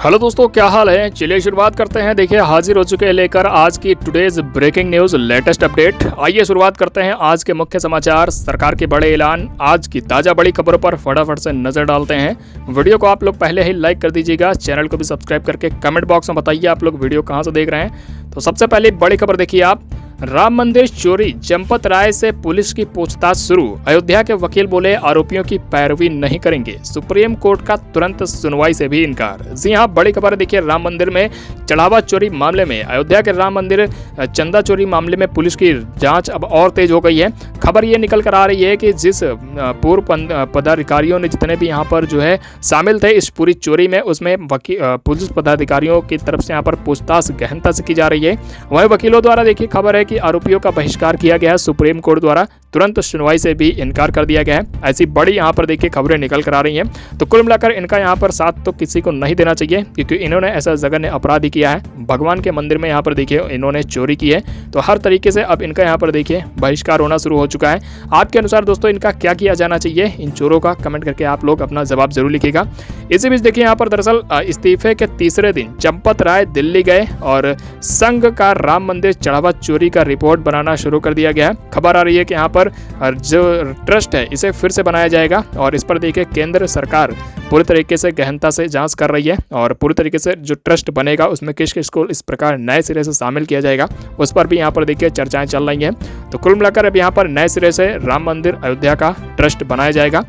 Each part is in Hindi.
हेलो दोस्तों, क्या हाल है। चलिए शुरुआत करते हैं। देखिए हाजिर हो चुके हैं लेकर आज की today's breaking news latest update. आइए शुरुआत करते हैं आज के मुख्य समाचार, सरकार के बड़े ऐलान, आज की ताज़ा बड़ी खबरों पर फटाफट से नजर डालते हैं। वीडियो को आप लोग पहले ही लाइक कर दीजिएगा, चैनल को भी सब्सक्राइब करके कमेंट बॉक्स में बताइए आप लोग वीडियो कहाँ से देख रहे हैं। तो सबसे पहले बड़ी खबर देखिए आप, राम मंदिर चोरी, चंपत राय से पुलिस की पूछताछ शुरू। अयोध्या के वकील बोले आरोपियों की पैरवी नहीं करेंगे, सुप्रीम कोर्ट का तुरंत सुनवाई से भी इनकार। जी हां, बड़ी खबर देखिए, राम मंदिर में चढ़ावा चोरी मामले में, अयोध्या के राम मंदिर चंदा चोरी मामले में पुलिस की जांच अब और तेज हो गई है। खबर ये निकल कर आ रही है कि जिस पूर्व पदाधिकारियों ने जितने भी यहाँ पर जो है शामिल थे इस पूरी चोरी में, उसमें पुलिस पदाधिकारियों की तरफ से यहाँ पर पूछताछ गहनता से की जा रही है। वहीं वकीलों द्वारा देखिए खबर है कि आरोपियों का बहिष्कार किया गया है, सुप्रीम कोर्ट द्वारा तुरंत सुनवाई से भी इनकार कर दिया गया है। ऐसी बड़ी यहाँ पर देखिए खबरें निकल कर आ रही हैं। तो कुल मिलाकर इनका यहाँ पर साथ तो किसी को नहीं देना चाहिए, क्योंकि इन्होंने ऐसा जघन्य अपराध किया है। भगवान के मंदिर में यहाँ पर देखिए इन्होंने चोरी की है, तो हर तरीके से अब इनका यहाँ पर देखिए बहिष्कार होना शुरू हो चुका है। आपके अनुसार दोस्तों इनका क्या किया जाना चाहिए, इन चोरों का कमेंट करके आप लोग अपना जवाब जरूर लिखिएगा। इसी बीच देखिए यहाँ पर दरअसल इस्तीफे के तीसरे दिन चंपत राय दिल्ली गए और संघ का राम मंदिर चढ़ावा चोरी का रिपोर्ट बनाना शुरू कर दिया गया है। खबर आ रही है कि यहाँ पर जो ट्रस्ट है इसे फिर से बनाया जाएगा और इस पर देखिए केंद्र सरकार पूरी तरीके से गहनता से जांच कर रही है और पूरी तरीके से जो ट्रस्ट बनेगा उसमें किस किस को इस प्रकार नए सिरे से शामिल किया जाएगा उस पर भी यहाँ पर देखिए चर्चाएं चल रही हैं। तो कुल मिलाकर अब यहाँ पर नए सिरे से राम मंदिर अयोध्या का ट्रस्ट बनाया जाएगा।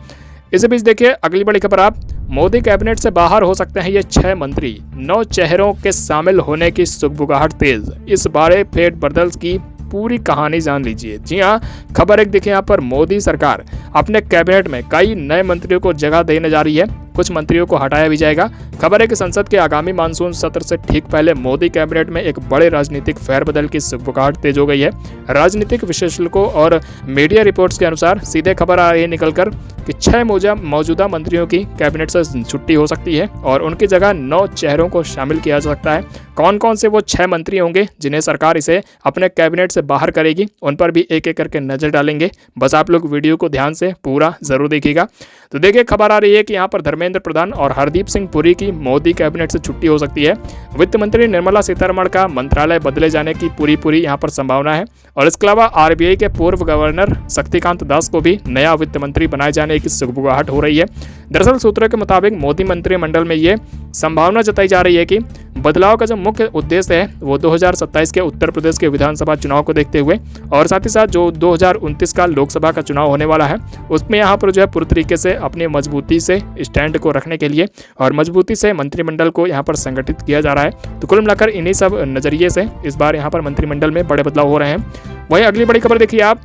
इसी बीच देखिए अगली बड़ी खबर आप, मोदी कैबिनेट से बाहर हो सकते हैं ये 6 मंत्री, 9 चेहरों के शामिल होने की सुगबुगाहट तेज। इस बारे फेड बदल्स की पूरी कहानी जान लीजिए। जी हाँ, खबर एक देखिए यहाँ पर, मोदी सरकार अपने कैबिनेट में कई नए मंत्रियों को जगह देने जा रही है, कुछ मंत्रियों को हटाया भी जाएगा। खबर है कि संसद के आगामी मानसून सत्र से ठीक पहले मोदी कैबिनेट में एक बड़े राजनीतिक फेरबदल की सुगबुगाहट तेज हो गई है। राजनीतिक विश्लेषकों और मीडिया रिपोर्ट्स के अनुसार सीधे खबर आ रही है निकलकर कि 6 मौजूदा मंत्रियों की कैबिनेट से छुट्टी हो सकती है और उनकी जगह 9 चेहरों को शामिल किया जा सकता है। कौन कौन से वो 6 मंत्री होंगे जिन्हें सरकार इसे अपने कैबिनेट से बाहर करेगी, उन पर भी एक एक करके नजर डालेंगे। बस आप लोग वीडियो को ध्यान से पूरा जरूर देखिएगा। तो देखिए खबर आ रही है कि यहाँ पर धर्मेंद्र प्रधान और हरदीप सिंह पुरी की मोदी कैबिनेट से छुट्टी हो सकती है। वित्त मंत्री निर्मला सीतारमण का मंत्रालय बदले जाने की पूरी यहाँ पर संभावना है और इसके अलावा आरबीआई के पूर्व गवर्नर शक्तिकांत दास को भी नया वित्त मंत्री बनाए जाने की सुगबुगाहट हो रही है। दरअसल सूत्रों के मुताबिक मोदी मंत्रिमंडल में ये संभावना जताई जा रही है कि बदलाव का जो मुख्य उद्देश्य है वो 2027 के उत्तर प्रदेश के विधानसभा चुनाव को देखते हुए और साथ ही साथ जो 2029 का लोकसभा का चुनाव होने वाला है उसमें यहाँ पर जो है पूरी तरीके से अपनी मजबूती से स्टैंड को रखने के लिए और मजबूती से मंत्रिमंडल को यहाँ पर संगठित किया जा रहा है। तो कुल मिलाकर इन्हीं सब नजरिए से इस बार यहाँ पर मंत्रिमंडल में बड़े बदलाव हो रहे हैं। वहीं अगली बड़ी खबर देखिए आप,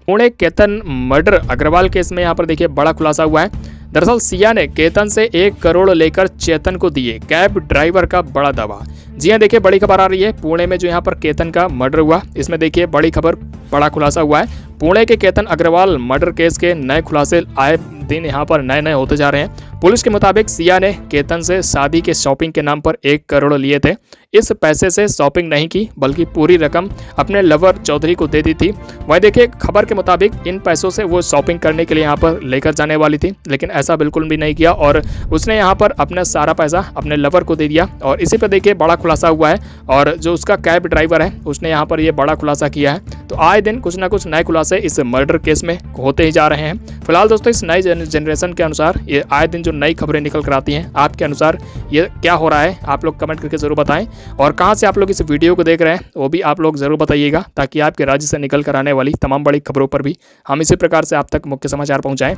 पुणे केतन मर्डर अग्रवाल केस में यहाँ पर देखिए बड़ा खुलासा हुआ है। दरअसल सिया ने केतन से 1 करोड़ लेकर चेतन को दिए, कैब ड्राइवर का बड़ा दावा। जी हाँ, देखिए बड़ी खबर आ रही है, पुणे में जो यहाँ पर केतन का मर्डर हुआ इसमें देखिए बड़ी खबर, बड़ा खुलासा हुआ है। पुणे के केतन अग्रवाल मर्डर केस के नए खुलासे आए दिन यहाँ पर नए होते जा रहे हैं। पुलिस के मुताबिक सिया ने केतन से शादी के शॉपिंग के नाम पर 1 करोड़ लिए थे। इस पैसे से शॉपिंग नहीं की बल्कि पूरी रकम अपने लवर चौधरी को दे दी थी। वहीं देखिए खबर के मुताबिक इन पैसों से वो शॉपिंग करने के लिए यहाँ पर लेकर जाने वाली थी, लेकिन ऐसा बिल्कुल भी नहीं किया और उसने यहाँ पर अपना सारा पैसा अपने लवर को दे दिया और इसी पर देखिए बड़ा खुलासा हुआ है। और जो उसका कैब ड्राइवर है उसने यहाँ पर ये बड़ा खुलासा किया है। तो आए दिन कुछ ना कुछ नए खुलासे इस मर्डर केस में होते ही जा रहे हैं। फिलहाल दोस्तों इस नई जनरेशन के अनुसार ये आए दिन जो नई खबरें निकल कर आती हैं, आपके अनुसार ये क्या हो रहा है आप लोग कमेंट करके जरूर बताएं और कहां से आप लोग इस वीडियो को देख रहे हैं वो भी आप लोग जरूर बताइएगा, ताकि आपके राज्य से निकल कर आने वाली तमाम बड़ी खबरों पर भी हम इसी प्रकार से आप तक मुख्य समाचार पहुंचाएं।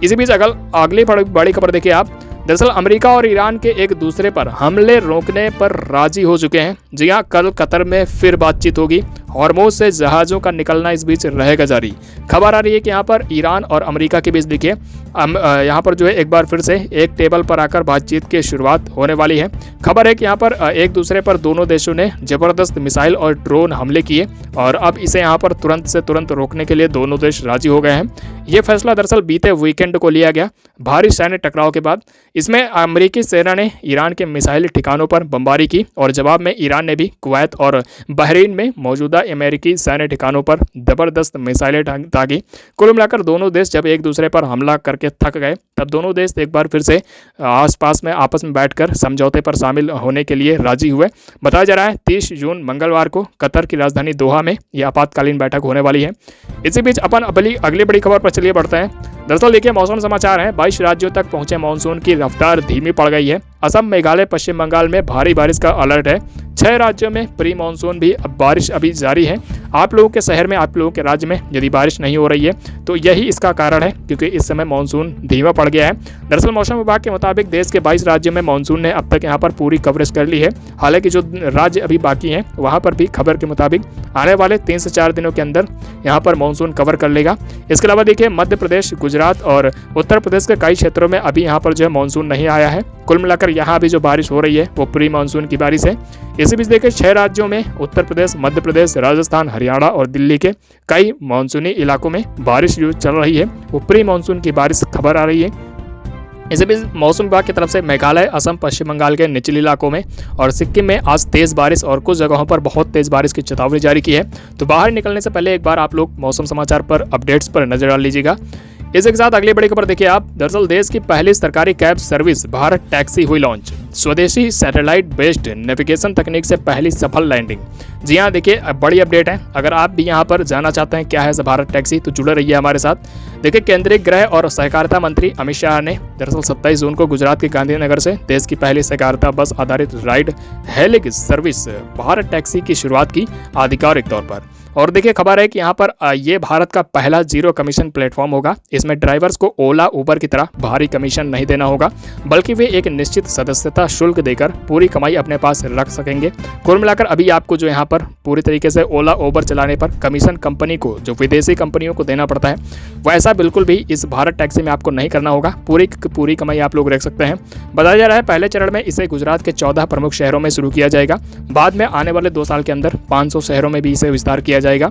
इसी बीच अगली बड़ी खबर देखिए आप, दरअसल अमेरिका और ईरान के एक दूसरे पर हमले रोकने पर राजी हो चुके हैं। जी हां, कल कतर में फिर बातचीत होगी, हॉर्मुज़ से जहाज़ों का निकलना इस बीच रहेगा जारी। खबर आ रही है कि यहाँ पर ईरान और अमेरिका के बीच देखिए यहाँ पर जो है एक बार फिर से एक टेबल पर आकर बातचीत की शुरुआत होने वाली है। खबर है कि यहाँ पर एक दूसरे पर दोनों देशों ने जबरदस्त मिसाइल और ड्रोन हमले किए और अब इसे यहाँ पर तुरंत से तुरंत रोकने के लिए दोनों देश राजी हो गए हैं। ये फैसला दरअसल बीते वीकेंड को लिया गया भारी सैन्य टकराव के बाद। इसमें अमेरिकी सेना ने ईरान के मिसाइल ठिकानों पर बमबारी की और जवाब में ईरान ने भी कुवैत और बहरीन में मौजूदा 14 अमेरिकी सैन्य ठिकानों पर जबरदस्त मिसाइलें दागी। कुल मिलाकर दोनों देश जब एक दूसरे पर हमला करके थक गए तब दोनों देश एक बार फिर से आसपास में आपस में बैठकर समझौते पर शामिल होने के लिए राजी हुए। बताया जा रहा है 30 जून मंगलवार को कतर की राजधानी दोहा में यह आपातकालीन बैठक होने वाली है। इसी बीच अपन अगली बड़ी खबर पर चलिए बढ़ते हैं। दरअसल देखिए मौसम समाचार है। 22 राज्यों तक पहुंचे मानसून की रफ्तार धीमी पड़ गई है। असम, मेघालय, पश्चिम बंगाल में भारी बारिश का अलर्ट है। 6 राज्यों में प्री मानसून भी बारिश अभी जारी है। आप लोगों के शहर में, आप लोगों के राज्य में यदि बारिश नहीं हो रही है तो यही इसका कारण है, क्योंकि इस समय मानसून धीमा पड़ गया है। दरअसल मौसम विभाग के मुताबिक देश के 22 राज्यों में मानसून ने अब तक यहाँ पर पूरी कवरेज कर ली है। हालांकि जो राज्य अभी बाकी हैं वहाँ पर भी खबर के मुताबिक आने वाले 3 से 4 दिनों के अंदर यहाँ पर मानसून कवर कर लेगा। इसके अलावा देखिए मध्य प्रदेश, गुजरात और उत्तर प्रदेश के कई क्षेत्रों में अभी यहाँ पर जो है मानसून नहीं आया है। कुल मिलाकर यहाँ अभी जो बारिश हो रही है वो प्री मानसून की बारिश है। इसी बीच देखिए 6 राज्यों में उत्तर प्रदेश, मध्य प्रदेश, राजस्थान, हरियाणा और दिल्ली के कई मानसूनी इलाकों में बारिश जो चल रही है वो प्री मानसून की बारिश खबर आ रही है। इसी बीच मौसम विभाग की तरफ से मेघालय, असम, पश्चिम बंगाल के निचले इलाकों में और सिक्किम में आज तेज बारिश और कुछ जगहों पर बहुत तेज बारिश की चेतावनी जारी की है। तो बाहर निकलने से पहले एक बार आप लोग मौसम समाचार पर अपडेट्स पर नजर डाल लीजिएगा। इसी के साथ अगली बड़ी खबर देखिए आप। दरअसल देश की पहली सरकारी कैब सर्विस भारत टैक्सी हुई लॉन्च। स्वदेशी सैटेलाइट बेस्ड नेविगेशन तकनीक से पहली सफल लैंडिंग। जी हाँ, देखिए बड़ी अपडेट है। अगर आप भी यहाँ पर जानना चाहते हैं क्या है भारत टैक्सी तो जुड़े रहिए हमारे साथ। देखिए केंद्रीय गृह और सहकारिता मंत्री अमित शाह ने दरअसल 27 जून को गुजरात के गांधीनगर से देश की पहली सहकारिता बस आधारित ride hailing service Bharat taxi की शुरुआत की आधिकारिक तौर पर। और देखिए खबर है कि यहाँ पर ये भारत का पहला जीरो कमीशन प्लेटफॉर्म होगा। इसमें ड्राइवर्स को ओला, उबर की तरह भारी कमीशन नहीं देना होगा, बल्कि वे एक निश्चित सदस्यता शुल्क देकर पूरी कमाई अपने पास रख सकेंगे। कुल मिलाकर अभी आपको जो यहाँ पर पूरी तरीके से ओला, उबर चलाने पर कमीशन कंपनी को, जो विदेशी कंपनियों को देना पड़ता है, वैसा बिल्कुल भी इस भारत टैक्सी में आपको नहीं करना होगा। पूरी कमाई आप लोग रख सकते हैं। बताया जा रहा है पहले चरण में इसे गुजरात के 14 प्रमुख शहरों में शुरू किया जाएगा। बाद में आने वाले 2 साल के अंदर 500 शहरों में भी इसे विस्तार किया जाएगा।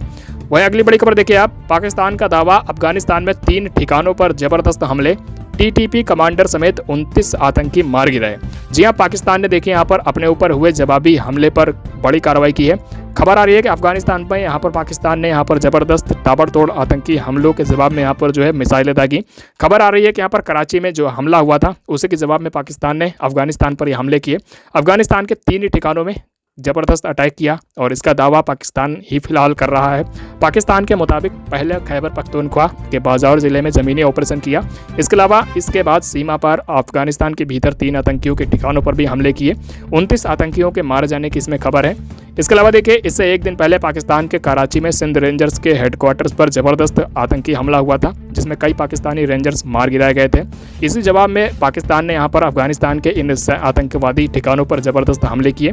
वहीं अगली बड़ी खबर देखिए आप। पाकिस्तान का दावा, अफगानिस्तान में 3 ठिकानों पर जबरदस्त हमले, टीटीपी कमांडर समेत 29 आतंकी मार गिरे। जी हां, पाकिस्तान ने देखिए यहाँ पर अपने ऊपर हुए जवाबी हमले पर बड़ी कार्रवाई की है। खबर आ रही है कि अफगानिस्तान में यहाँ पर पाकिस्तान ने यहाँ पर जबरदस्त ताबड़तोड़ आतंकी हमलों के जवाब में यहाँ पर जो है मिसाइलें दागी। खबर आ रही है कि यहाँ पर कराची में जो हमला हुआ था उसी के जवाब में पाकिस्तान ने अफगानिस्तान पर ये हमले किए। अफगानिस्तान के 3 ठिकानों में जबरदस्त अटैक किया और इसका दावा पाकिस्तान ही फिलहाल कर रहा है। पाकिस्तान के मुताबिक पहले खैबर पख्तूनख्वा के बाजार जिले में ज़मीनी ऑपरेशन किया। इसके अलावा इसके बाद सीमा पार अफगानिस्तान के भीतर 3 आतंकियों के ठिकानों पर भी हमले किए। 29 आतंकियों के मारे जाने की इसमें खबर है। इसके अलावा देखिए इससे एक दिन पहले पाकिस्तान के कराची में सिंध रेंजर्स के हेडक्वार्टर्स पर जबरदस्त आतंकी हमला हुआ था, जिसमें कई पाकिस्तानी रेंजर्स मार गिराए गए थे। इसी जवाब में पाकिस्तान ने यहाँ पर अफगानिस्तान के इन आतंकवादी ठिकानों पर जबरदस्त हमले किए।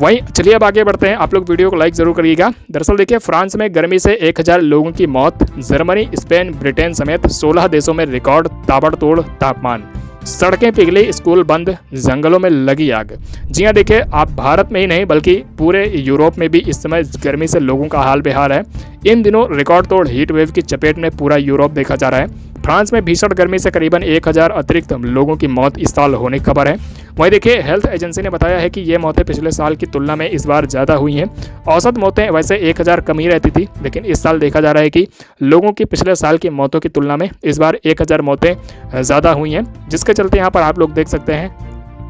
वहीं चलिए अब आगे बढ़ते हैं। आप लोग वीडियो को लाइक जरूर करिएगा। दरअसल देखिए फ्रांस में गर्मी से 1000 लोगों की मौत, जर्मनी, स्पेन, ब्रिटेन समेत 16 देशों में रिकॉर्ड ताबड़तोड़ तापमान, सड़कें पिघली, स्कूल बंद, जंगलों में लगी आग। जी हाँ, देखिए आप भारत में ही नहीं बल्कि पूरे यूरोप में भी इस समय गर्मी से लोगों का हाल बेहाल है। इन दिनों रिकॉर्ड तोड़ हीट वेव की चपेट में पूरा यूरोप देखा जा रहा है। फ्रांस में भीषण गर्मी से करीबन 1000 अतिरिक्त लोगों की मौत इस साल होने की खबर है। वहीं देखिए हेल्थ एजेंसी ने बताया है कि ये मौतें पिछले साल की तुलना में इस बार ज़्यादा हुई हैं। औसत मौतें वैसे 1000 कम ही रहती थी, लेकिन इस साल देखा जा रहा है कि लोगों की पिछले साल की मौतों की तुलना में इस बार 1000 मौतें ज़्यादा हुई हैं, जिसके चलते यहाँ पर आप लोग देख सकते हैं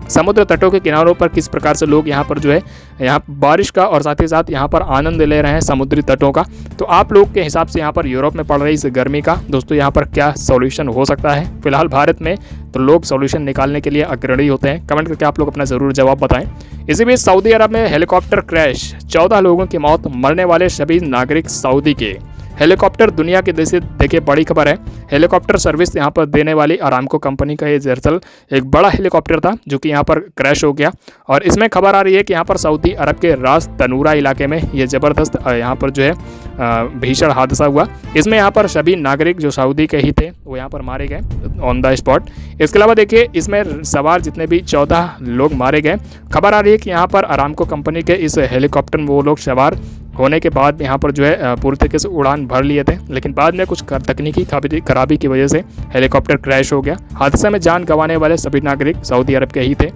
समुद्र तटों के किनारों पर किस प्रकार से लोग यहाँ पर जो है यहाँ बारिश का और साथ ही साथ यहाँ पर आनंद ले रहे हैं समुद्री तटों का। तो आप लोग के हिसाब से यहाँ पर यूरोप में पड़ रही इस गर्मी का दोस्तों यहाँ पर क्या सॉल्यूशन हो सकता है? फिलहाल भारत में तो लोग सॉल्यूशन निकालने के लिए अग्रणी होते हैं। कमेंट करके आप लोग अपना ज़रूर जवाब बताएं। इसी बीच सऊदी अरब में हेलीकॉप्टर क्रैश, 14 लोगों की मौत, मरने वाले सभी नागरिक सऊदी के। हेलीकॉप्टर दुनिया की देखिए बड़ी खबर है। हेलीकॉप्टर सर्विस यहाँ पर देने वाली अरामको कंपनी का ये दरअसल एक बड़ा हेलीकॉप्टर था जो कि यहाँ पर क्रैश हो गया। और इसमें खबर आ रही है कि यहाँ पर सऊदी अरब के रास तनूरा इलाके में ये ज़बरदस्त यहाँ पर जो है भीषण हादसा हुआ। इसमें यहाँ पर सभी नागरिक जो सऊदी के ही थे वो यहाँ पर मारे गए ऑन द स्पॉट। इसके अलावा देखिए इसमें सवार जितने भी 14 लोग मारे गए। खबर आ रही है कि यहाँ पर अरामको कंपनी के इस हेलीकॉप्टर में वो लोग सवार होने के बाद यहाँ पर जो है पूरी तरीके से उड़ान भर लिए थे, लेकिन बाद में कुछ तकनीकी खराबी की वजह से हेलीकॉप्टर क्रैश हो गया। हादसे में जान गंवाने वाले सभी नागरिक सऊदी अरब के ही थे।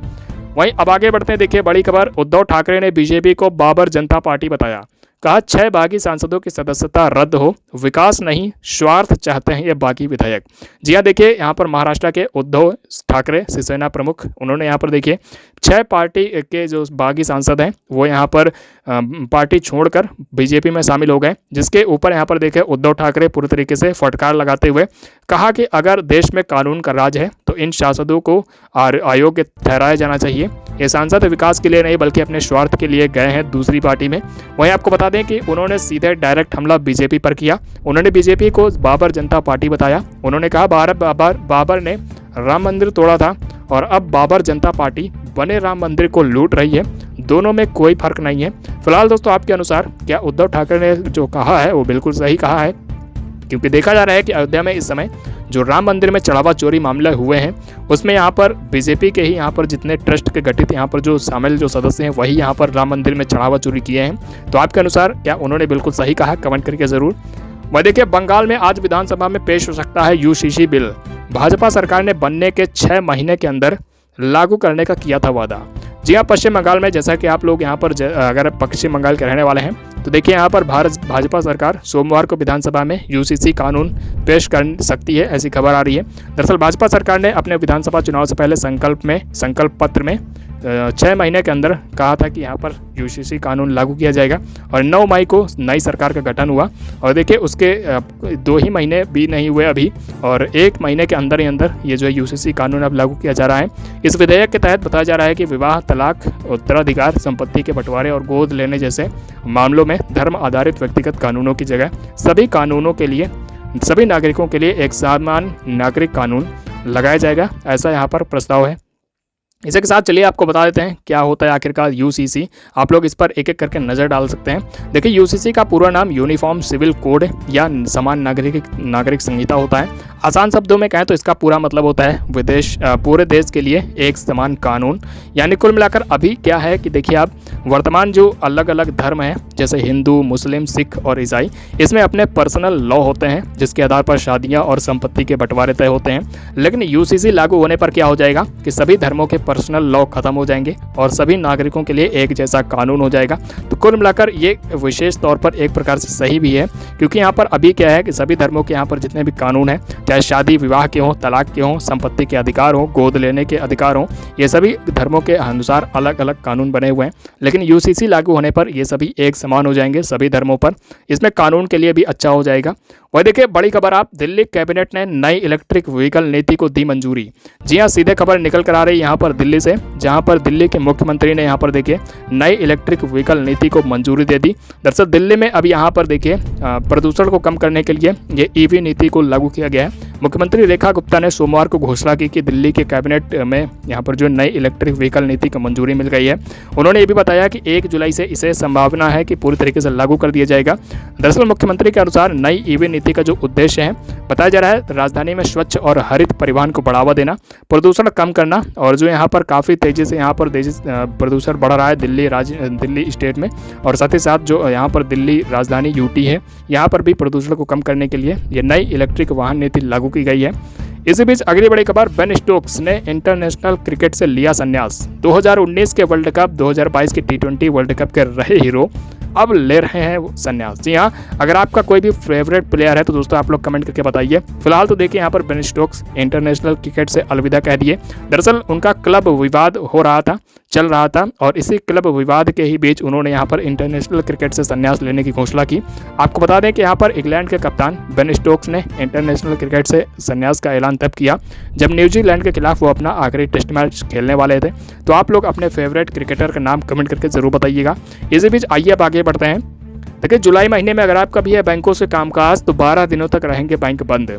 वहीं अब आगे बढ़ते हैं। देखिए बड़ी खबर, उद्धव ठाकरे ने बीजेपी को बाबर जनता पार्टी बताया। कहा 6 बागी सांसदों की सदस्यता रद्द हो, विकास नहीं स्वार्थ चाहते हैं ये बागी विधायक। जी हाँ, देखिए यहाँ पर महाराष्ट्र के उद्धव ठाकरे शिवसेना प्रमुख, उन्होंने यहाँ पर देखिए 6 पार्टी के जो बागी सांसद हैं वो यहाँ पर पार्टी छोड़कर बीजेपी में शामिल हो गए, जिसके ऊपर यहाँ पर देखे उद्धव ठाकरे पूरी तरीके से फटकार लगाते हुए कहा कि अगर देश में कानून का राज है तो इन सांसदों को अयोग्य ठहराया जाना चाहिए। ये सांसद विकास के लिए नहीं बल्कि अपने स्वार्थ के लिए गए हैं दूसरी पार्टी में। वहीं आपको बता दें कि उन्होंने सीधे डायरेक्ट हमला बीजेपी पर किया। उन्होंने बीजेपी को बाबर जनता पार्टी बताया। उन्होंने कहा बाबर ने राम मंदिर तोड़ा था और अब बाबर जनता पार्टी बने राम मंदिर को लूट रही है, दोनों में कोई फर्क नहीं है। फिलहाल दोस्तों, आपके अनुसार क्या उद्धव ठाकरे ने जो कहा है वो बिल्कुल सही कहा है? क्योंकि देखा जा रहा है कि अयोध्या में इस समय जो राम मंदिर में चढ़ावा चोरी मामले हुए हैं उसमें यहाँ पर बीजेपी के ही यहाँ पर जितने ट्रस्ट के गठित यहाँ पर जो शामिल जो सदस्य हैं वही यहाँ पर राम मंदिर में चढ़ावा चोरी किए हैं। तो आपके अनुसार क्या उन्होंने बिल्कुल सही कहा? कमेंट करके जरूर। वह देखिए, बंगाल में आज विधानसभा में पेश हो सकता है यूसीसी बिल। भाजपा सरकार ने बनने के 6 महीने के अंदर लागू करने का किया था वादा। जी हाँ, पश्चिम बंगाल में जैसा कि आप लोग यहाँ पर अगर पश्चिम बंगाल के रहने वाले हैं तो देखिए यहाँ पर भाजपा सरकार सोमवार को विधानसभा में यूसीसी कानून पेश कर सकती है, ऐसी खबर आ रही है। दरअसल भाजपा सरकार ने अपने विधानसभा चुनाव से पहले संकल्प पत्र में 6 महीने के अंदर कहा था कि यहाँ पर यूसीसी कानून लागू किया जाएगा और 9 मई को नई सरकार का गठन हुआ। और देखिए उसके 2 ही महीने भी नहीं हुए अभी और 1 महीने के अंदर ही अंदर ये जो है यूसीसी कानून अब लागू किया जा रहा है। इस विधेयक के तहत बताया जा रहा है कि विवाह, तलाक, उत्तराधिकार, संपत्ति के बंटवारे और गोद लेने जैसे मामलों में धर्म आधारित व्यक्तिगत कानूनों की जगह सभी नागरिकों के लिए एक समान नागरिक कानून लगाया जाएगा, ऐसा यहाँ पर प्रस्ताव है। इसी के साथ चलिए आपको बता देते हैं क्या होता है आखिरकार यूसीसी। आप लोग इस पर एक एक करके नज़र डाल सकते हैं। देखिए, यूसीसी का पूरा नाम यूनिफॉर्म सिविल कोड या समान नागरिक संहिता होता है। आसान शब्दों में कहें तो इसका पूरा मतलब होता है पूरे देश के लिए एक समान कानून। यानी कुल मिलाकर अभी क्या है कि देखिए आप वर्तमान जो अलग अलग धर्म है जैसे हिंदू, मुस्लिम, सिख और ईसाई, इसमें अपने पर्सनल लॉ होते हैं जिसके आधार पर शादियाँ और संपत्ति के बंटवारे तय होते हैं। लेकिन यूसीसी लागू होने पर क्या हो जाएगा कि सभी धर्मों के पर्सनल लॉ खत्म हो जाएंगे और सभी नागरिकों के लिए एक जैसा कानून हो जाएगा। तो कुल मिलाकर ये विशेष तौर पर एक प्रकार से सही भी है, क्योंकि यहाँ पर अभी क्या है कि सभी धर्मों के यहाँ पर जितने भी कानून हैं, चाहे शादी विवाह के हों, तलाक के हों, संपत्ति के अधिकार हों, गोद लेने के अधिकार हों, ये सभी धर्मों के अनुसार अलग अलग कानून बने हुए हैं। लेकिन यूसीसी लागू होने पर ये सभी एक समान हो जाएंगे सभी धर्मों पर। इसमें कानून के लिए भी अच्छा हो जाएगा। वही देखिए, बड़ी खबर आप, दिल्ली कैबिनेट ने नई इलेक्ट्रिक व्हीकल नीति को दी मंजूरी। जी हाँ, सीधे खबर निकल कर आ रही है यहाँ पर दिल्ली से, जहाँ पर दिल्ली के मुख्यमंत्री ने यहाँ पर देखिए नई इलेक्ट्रिक व्हीकल नीति को मंजूरी दे दी। दरअसल दिल्ली में अब यहाँ पर देखिए प्रदूषण को कम करने के लिए ये ईवी नीति को लागू किया गया है। मुख्यमंत्री रेखा गुप्ता ने सोमवार को घोषणा की कि दिल्ली के कैबिनेट में यहाँ पर जो नई इलेक्ट्रिक व्हीकल नीति को मंजूरी मिल गई है। उन्होंने ये भी बताया कि 1 जुलाई से इसे संभावना है कि पूरी तरीके से लागू कर दिया जाएगा। दरअसल मुख्यमंत्री के अनुसार नई ईवी नीति का जो उद्देश्य है बताया जा रहा है राजधानी में स्वच्छ और हरित परिवहन को बढ़ावा देना, प्रदूषण कम करना, और जो यहाँ पर काफ़ी तेज़ी से यहाँ पर प्रदूषण बढ़ रहा है दिल्ली स्टेट में, और साथ ही साथ जो यहाँ पर दिल्ली राजधानी यूटी है यहाँ पर भी प्रदूषण को कम करने के लिए ये नई इलेक्ट्रिक वाहन नीति लागू की गई है। इसी बीच अगली बड़ी खबर, बेन स्टोक्स ने इंटरनेशनल क्रिकेट से लिया संन्यास। 2019 के वर्ल्ड कप, 2022 के T20 वर्ल्ड कप के रहे हीरो अब ले रहे हैं संन्यास। जी हाँ, अगर आपका कोई भी फेवरेट प्लेयर है तो दोस्तों आप लोग कमेंट करके बताइए। फिलहाल तो देखिए यहाँ पर बेन स्टोक्स इंटरनेशनल क्रिकेट से अलविदा कह दिए। दरअसल उनका क्लब विवाद चल रहा था और इसी क्लब विवाद के ही बीच उन्होंने यहाँ पर इंटरनेशनल क्रिकेट से संन्यास लेने की घोषणा की। आपको बता दें कि यहाँ पर इंग्लैंड के कप्तान बेन स्टोक्स ने इंटरनेशनल क्रिकेट से संन्यास का ऐलान तब किया जब न्यूजीलैंड के खिलाफ वो अपना आखिरी टेस्ट मैच खेलने वाले थे। तो आप लोग अपने फेवरेट क्रिकेटर का नाम कमेंट करके जरूर बताइएगा। इसी बीच आइए अब आगे बढ़ते हैं। देखिए, जुलाई महीने में अगर आपका भी है बैंकों से कामकाज तो 12 दिनों तक रहेंगे बैंक बंद।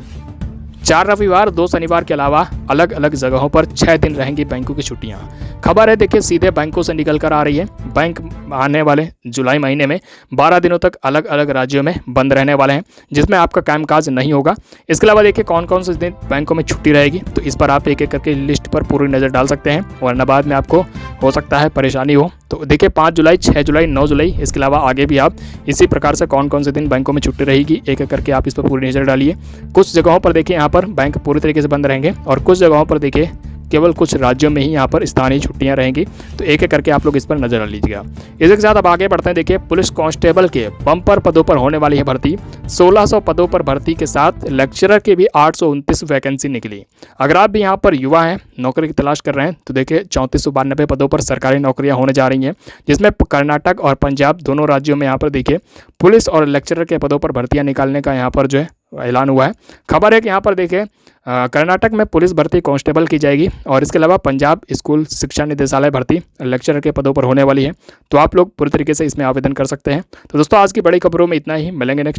4 रविवार 2 शनिवार के अलावा अलग अलग जगहों पर 6 दिन रहेंगी बैंकों की छुट्टियां। खबर है देखिए सीधे बैंकों से निकल कर आ रही है। बैंक आने वाले जुलाई महीने में 12 दिनों तक अलग अलग राज्यों में बंद रहने वाले हैं, जिसमें आपका कामकाज नहीं होगा। इसके अलावा देखिए कौन कौन से दिन बैंकों में छुट्टी रहेगी, तो इस पर आप एक एक करके लिस्ट पर पूरी नज़र डाल सकते हैं, वरना बाद में आपको हो सकता है परेशानी हो। तो देखिए 5 जुलाई, 6 जुलाई, 9 जुलाई, इसके अलावा आगे भी आप इसी प्रकार से कौन कौन से दिन बैंकों में छुट्टी रहेगी एक एक करके आप इस पर पूरी नज़र डालिए। कुछ जगहों पर देखिए यहाँ पर बैंक पूरी तरीके से बंद रहेंगे और कुछ जगहों पर देखिए केवल कुछ राज्यों में ही यहाँ पर स्थानीय छुट्टियाँ रहेंगी। तो एक एक करके आप लोग इस पर नजर डाल लीजिएगा। इसी के साथ अब आगे बढ़ते हैं। देखिए, पुलिस कांस्टेबल के बम्पर पदों पर होने वाली है भर्ती। 1600 पदों पर भर्ती के साथ लेक्चरर की भी 829 वैकेंसी निकली। अगर आप भी यहाँ पर युवा हैं, नौकरी की तलाश कर रहे हैं, तो देखिए 3492 पदों पर सरकारी नौकरियां होने जा रही हैं, जिसमें कर्नाटक और पंजाब दोनों राज्यों में यहाँ पर देखिए पुलिस और लेक्चरर के पदों पर भर्तियां निकालने का यहाँ पर जो है ऐलान हुआ है। खबर है कि यहाँ पर देखिए कर्नाटक में पुलिस भर्ती कांस्टेबल की जाएगी और इसके अलावा पंजाब स्कूल शिक्षा निदेशालय भर्ती लेक्चरर के पदों पर होने वाली है। तो आप लोग पूरी तरीके से इसमें आवेदन कर सकते हैं। तो दोस्तों, आज की बड़ी खबरों में इतना ही। मिलेंगे नेक्स्ट